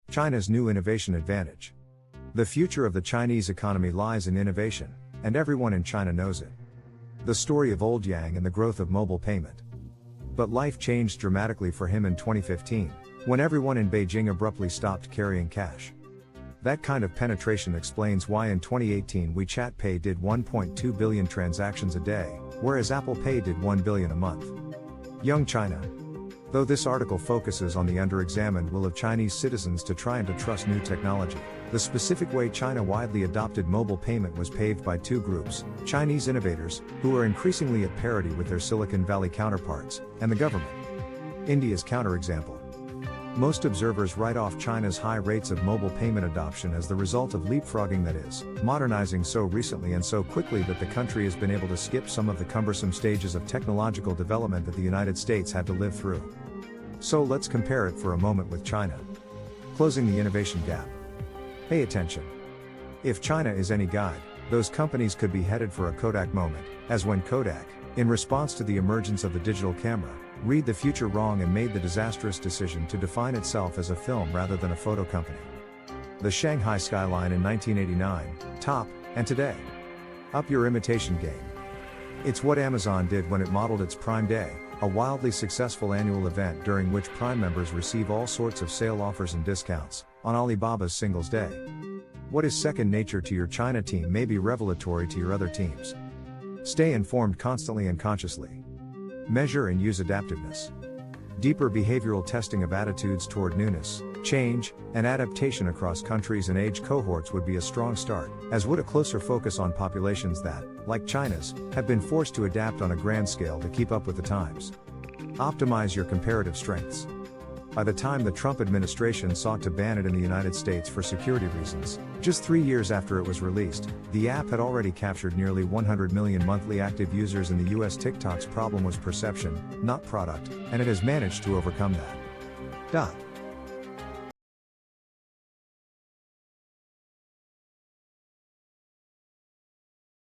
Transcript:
China's new innovation advantage. The future of the Chinese economy lies in innovation, and everyone in China knows it. The story of Old Yang and the growth of mobile payment. But life changed dramatically for him in 2015, when everyone in Beijing abruptly stopped carrying cash. That kind of penetration explains why in 2018 WeChat Pay did 1.2 billion transactions a day, whereas Apple Pay did 1 billion a month. Young China. Though this article focuses on the under-examined will of Chinese citizens to try and to trust new technology, the specific way China widely adopted mobile payment was paved by two groups: Chinese innovators, who are increasingly at parity with their Silicon Valley counterparts, and the government. India's counterexample. Most observers write off China's high rates of mobile payment adoption as the result of leapfrogging, that is, modernizing so recently and so quickly that the country has been able to skip some of the cumbersome stages of technological development that the United States had to live through. So let's compare it for a moment with China. Closing the innovation gap. Pay attention. If China is any guide, those companies could be headed for a Kodak moment, as when Kodak, in response to the emergence of the digital camera, read the future wrong and made the disastrous decision to define itself as a film rather than a photo company. The Shanghai skyline in 1989, top, and today. Up your imitation game. It's what Amazon did when it modeled its Prime Day, a wildly successful annual event during which Prime members receive all sorts of sale offers and discounts, on Alibaba's Singles Day. What is second nature to your China team may be revelatory to your other teams. Stay informed constantly and consciously. Measure and use adaptiveness. Deeper behavioral testing of attitudes toward newness, change, and adaptation across countries and age cohorts would be a strong start, as would a closer focus on populations that, like China's, have been forced to adapt on a grand scale to keep up with the times. Optimize your comparative strengths. By the time the Trump administration sought to ban it in the United States for security reasons, just 3 years after it was released, the app had already captured nearly 100 million monthly active users in the US. TikTok's problem was perception, not product, and it has managed to overcome that.